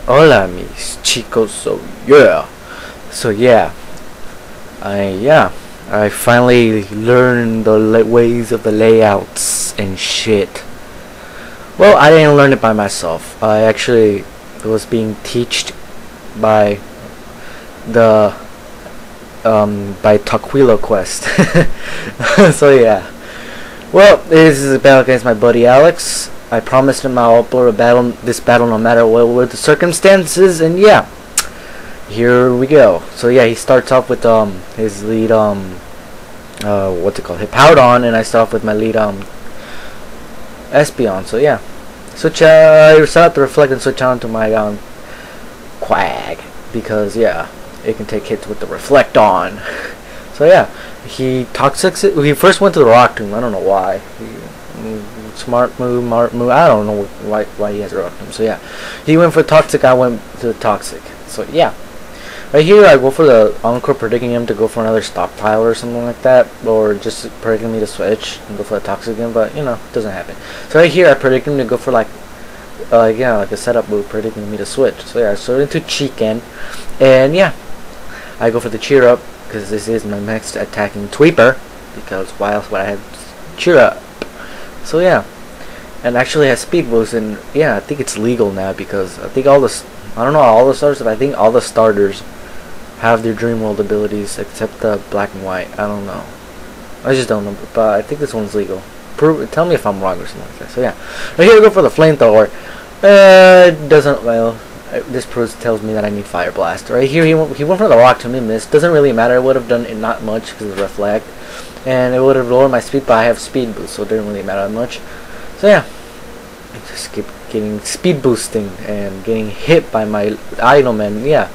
Hola mis chicos, so yeah, I finally learned the ways of the layouts and shit. Well, I didn't learn it by myself. I actually was being taught by the by taqwiloquests. So yeah. Well, this is a battle against my buddy Alex. I promised him I'll upload this battle no matter what were the circumstances, and yeah, here we go. So yeah, he starts off with his lead what's it called, Hippowdon, and I start off with my lead Espeon. So yeah, switch I set up the reflect and switch on to my Quag, because yeah, it can take hits with the reflect on. So yeah, he first went to the Rock Tomb. I don't know why. Smart move. I don't know why he has a Rock Tomb. So yeah, he went for Toxic. I went to the Toxic. So yeah, right here I go for the Encore, predicting him to go for another stockpile or something like that, or just predicting me to switch and go for the Toxic again. But you know, it doesn't happen. So right here I predict him to go for like a setup move, predicting me to switch. So yeah, I switch into Chicken, and yeah, I go for the Cheer Up, because this is my next attacking Tweeper, because why else would I have Cheer Up? So yeah, and actually has Speed Boost, and yeah, I think it's legal now, because I think I don't know all the starters, but I think all the starters have their Dream World abilities except the Black and White. I don't know, I just don't know, but I think this one's legal. Tell me if I'm wrong or something like that. So yeah, right here I go for the Flamethrower. Doesn't, well, this tells me that I need Fire Blast. Right here he went for the Rock Tomb, he missed. Doesn't really matter. I would have done it not much because of the Reflect, and it would have lowered my speed, but I have Speed Boost, so it didn't really matter that much. So yeah, I just keep getting speed boosting and getting hit by my item, and yeah.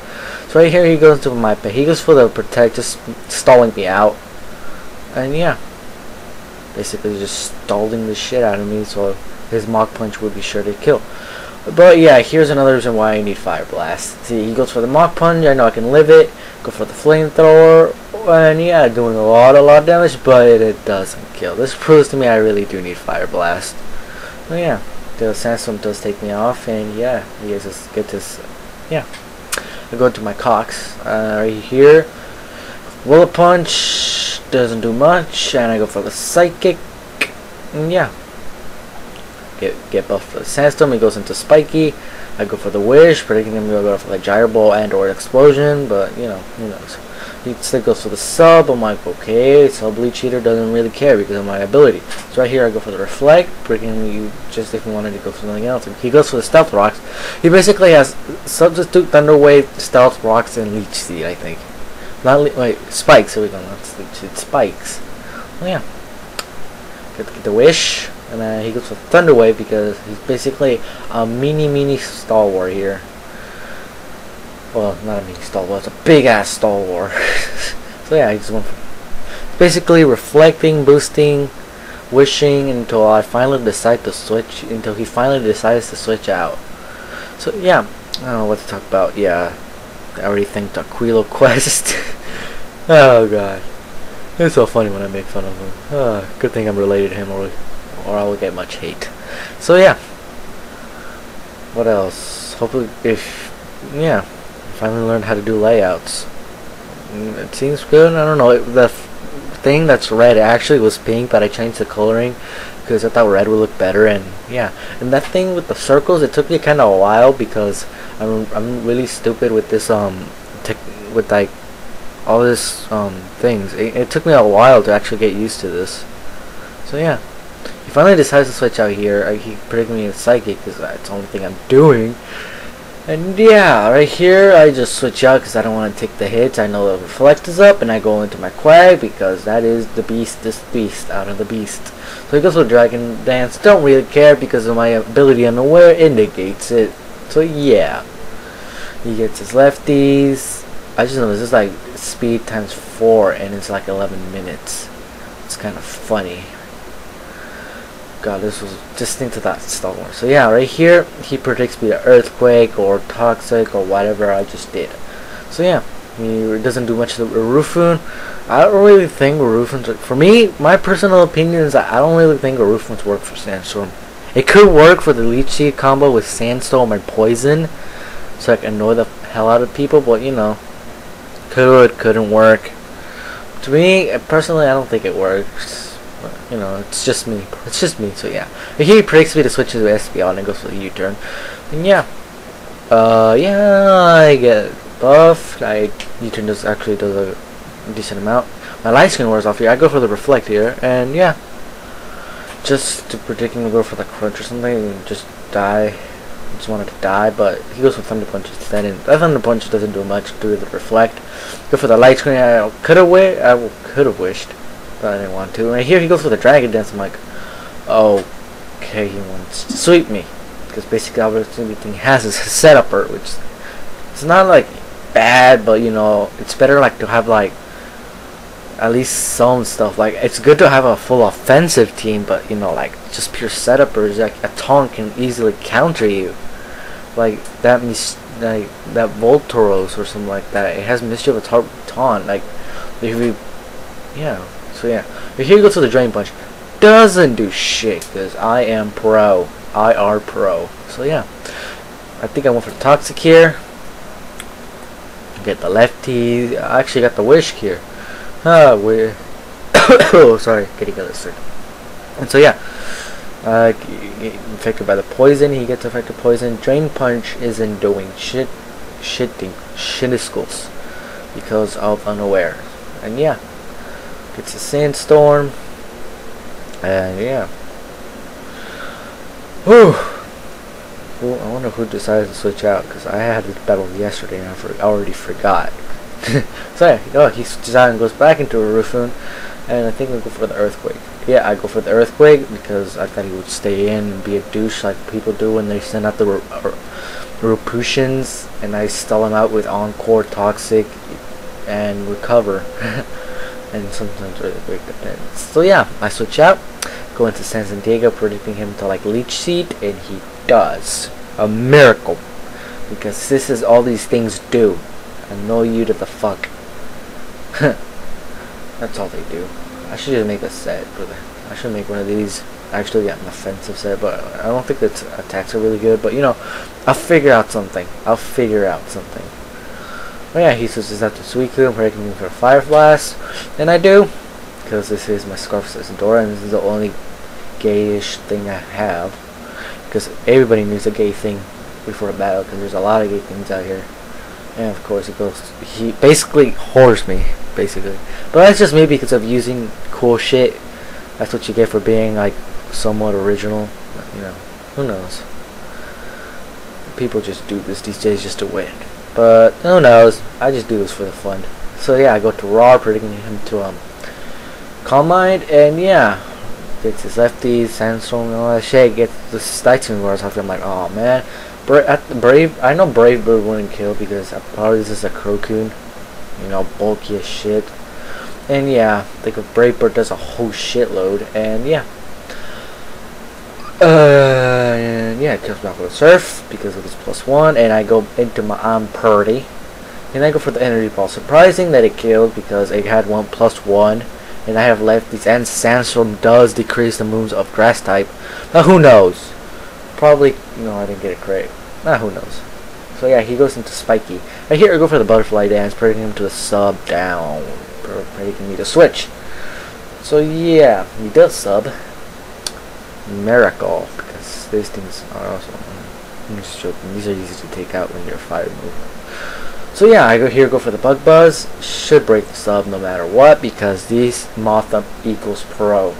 So right here he goes to my pet. He goes for the Protect, just stalling me out, and yeah, basically just stalling the shit out of me, so his Mach Punch would be sure to kill. But yeah, here's another reason why I need Fire Blast. See, he goes for the Mach Punch. I know I can live it. Go for the Flamethrower, and yeah, doing a lot of damage, but it doesn't kill. This proves to me I really do need Fire Blast. So yeah, the Sandstorm does take me off, and yeah, you guys just get this. Yeah, I go to my Cox right here. Bullet Punch doesn't do much, and I go for the Psychic, and yeah, get buffed for the Sandstorm. He goes into Spiky. I go for the Wish, predicting him to go for the Gyro Ball and or Explosion, but you know, who knows. He still goes for the Sub. I'm like, okay, Sub Bleach Eater doesn't really care because of my ability. So right here I go for the Reflect, predicting you just if you wanted to go for something else. He goes for the Stealth Rocks. He basically has Substitute, Thunder Wave, Stealth Rocks, and Leech Seed, I think. Not wait, Spikes. Here we go. Not Leech Seed, Spikes. Well, yeah. Get the Wish. And then he goes for Thunder Wave because he's basically a mini stalwart here. Well, not a mini stalwart, it's a big ass stalwart. So yeah, he just went for basically reflecting, boosting, wishing until I finally decide to switch. Until he finally decides to switch out. So yeah, I don't know what to talk about. Yeah, I already thanked taqwiloquests. Oh god, it's so funny when I make fun of him. Good thing I'm related to him, or I will get much hate. So yeah, what else? Hopefully, yeah, finally learned how to do layouts. It seems good. I don't know. The thing that's red actually was pink, but I changed the coloring because I thought red would look better. And yeah, and that thing with the circles, it took me kind of a while because I'm really stupid with this with like all this things. It took me a while to actually get used to this. So yeah. He finally decides to switch out here. He predicted me with Psychic because that's the only thing I'm doing. And yeah, right here I just switch out because I don't want to take the hits. I know the Reflect is up, and I go into my Quag because that is the beast out of the beast. So he goes with Dragon Dance. Don't really care because of my ability Unaware indicates it. So yeah, he gets his lefties. I just know this is like speed times 4, and it's like 11 minutes. It's kind of funny. God, this was just into that Stalwart. So yeah, right here he predicts me the Earthquake or Toxic or whatever I just did. So yeah, he doesn't do much to the Rufun. I don't really think Rufuns, for me, my personal opinion is that I don't really think Rufuns work for Sandstorm. It could work for the Leech Seed combo with Sandstorm and Poison. so I can annoy the hell out of people. But you know, couldn't work. To me personally, I don't think it works. But, you know, it's just me. So yeah, he predicts me to switch to SBL and it goes for the U-turn. And yeah, yeah, I get buff. U-turn actually does a decent amount. My light screen wears off here. I go for the reflect here, and yeah, just to predict him to go for the crunch or something and just die. Just wanted to die, but he goes for thunder punch instead, and that thunder punch doesn't do much due to the reflect. Go for the light screen. I could have wished, but I didn't want to. And here he goes for the dragon dance. I'm like, oh, okay, he wants to sweep me, because basically everything he has is a setupper, which it's not like bad, but you know, it's better like to have like at least some stuff. Like, it's good to have a full offensive team, but you know, like just pure setupers, like a taunt can easily counter you. Like that Voltoros or something like that. It has mischief of taunt. Like if you, yeah. So yeah, but here you go to the drain punch. Doesn't do shit because I am pro. IR pro. So yeah, I think I went for toxic here. Get the lefty. I actually got the wish here. We're oh, sorry, getting a sick. And so yeah, infected by the poison. He gets affected poison. Drain punch isn't doing shiniscles because of unaware. And yeah, gets a sandstorm. And yeah. Whew. Well, I wonder who decided to switch out, because I had this battle yesterday and I already forgot. So yeah, oh, he switches out and goes back into a Rufun, and I think I'll go for the earthquake. Yeah, I go for the earthquake because I thought he would stay in and be a douche like people do when they send out the Raputians, and I stall him out with Encore, Toxic, and Recover. And sometimes really break the pin. So yeah, I switch out, go into San Diego, predicting him to like Leech Seed, and he does. A miracle. Because this is all these things do. Annoy you to the fuck. That's all they do. I should just make a set for the. I should make one of these. Actually, yeah, an offensive set, but I don't think that attacks are really good. But you know, I'll figure out something. But yeah, he switches out to Suicune, predicting him for a Fire Blast, and I do, because this is my Scarf Dora, and this is the only gayish thing I have. Because everybody needs a gay thing before a battle, because there's a lot of gay things out here. And of course it goes, he basically whores me, basically. But that's just me because of using cool shit. That's what you get for being like somewhat original. You know, who knows? People just do this these days just to win. But who knows? I just do this for the fun. So yeah, I go to Raw, predicting him to Calm Mind, and yeah, gets his lefties, Sandstorm, and all that shit. Gets the Stighton Wars off. I'm like, oh man. Brave, I know Brave Bird wouldn't kill because probably this is a Crocune, you know, bulky as shit. And yeah, I think if Brave Bird does a whole shitload, and yeah. And yeah, it kills me off with a Surf because of this +1, and I go into my Purdy, and I go for the Energy Ball. Surprising that it killed because it had +1, and I have lefties, and Sandstorm does decrease the moves of Grass type. Now who knows? Probably, no, I didn't get it correct. Who knows? So yeah, he goes into Spiky. And here I go for the Butterfly Dance, predicting him to the sub down, predicting me to switch. So yeah, he does sub. Miracle, because these things are also, I'm just joking, these are easy to take out when you're a fire move. So yeah, I go for the Bug Buzz. Should break the sub no matter what, because these Moth Up equals pro.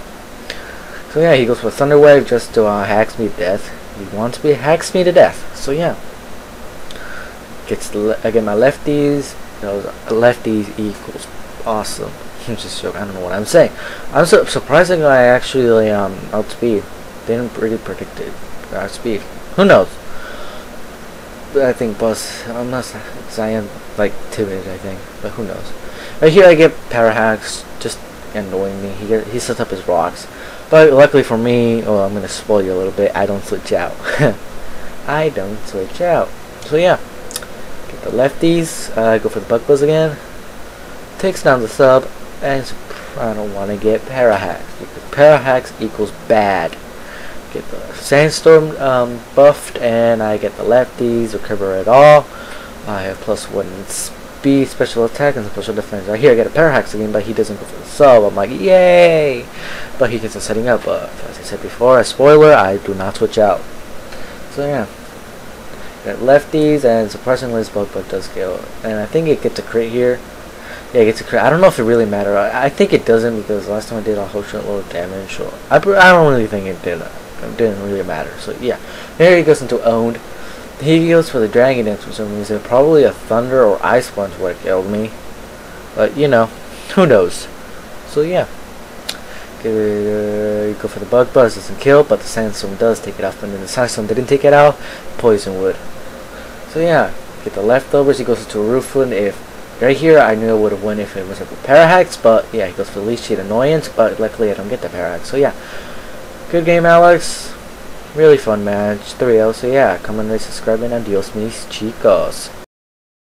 So yeah, he goes for Thunder Wave just to hacks me to death. He wants me to hacks me to death. So yeah, gets I get my lefties. Those lefties equals awesome. I'm just joking. I don't know what I'm saying. I'm so surprisingly I actually outspeed. They didn't really predict it. Outspeed. Who knows? I think Buzz. I'm not. I am like timid. I think, but who knows? Right here I get Parahacks, just annoying me. He sets up his rocks. But luckily for me, well, I'm gonna spoil you a little bit. I don't switch out. I don't switch out. So yeah, get the lefties. Go for the Bug Buzz again. Takes down the sub, and I don't want to get Parahacks because Parahacks equals bad. get the sandstorm buffed, and I get the lefties, recover it all. I have +1 speed, special attack, and special defense. Right here I get a parahax again, but he doesn't go for the sub. I'm like, yay! But he gets a setting up. As I said before, a spoiler, I do not switch out. So yeah. Got lefties, and surprisingly this bug does kill. And I think it gets a crit here. Yeah, it gets a crit. I don't know if it really matters. I think it doesn't, because last time I did a whole shitload of damage. So I don't really think it did. It didn't really matter. So yeah. There he goes into owned. He goes for the dragon dance for some reason. Probably a thunder or ice punch would have killed me. But you know, who knows. So yeah. You go for the bug buzz, doesn't kill, but the sandstorm does take it off, and then the sandstorm didn't take it out, poison would. So yeah, get the leftovers, he goes into a roofland. If right here I knew I would have won if it was a parahax, but yeah, he goes for the least cheat annoyance, but luckily I don't get the parahax. So yeah. Good game, Alex. Really fun match. 3-0. So yeah, comment, rate, subscribe, and adios mis chicos.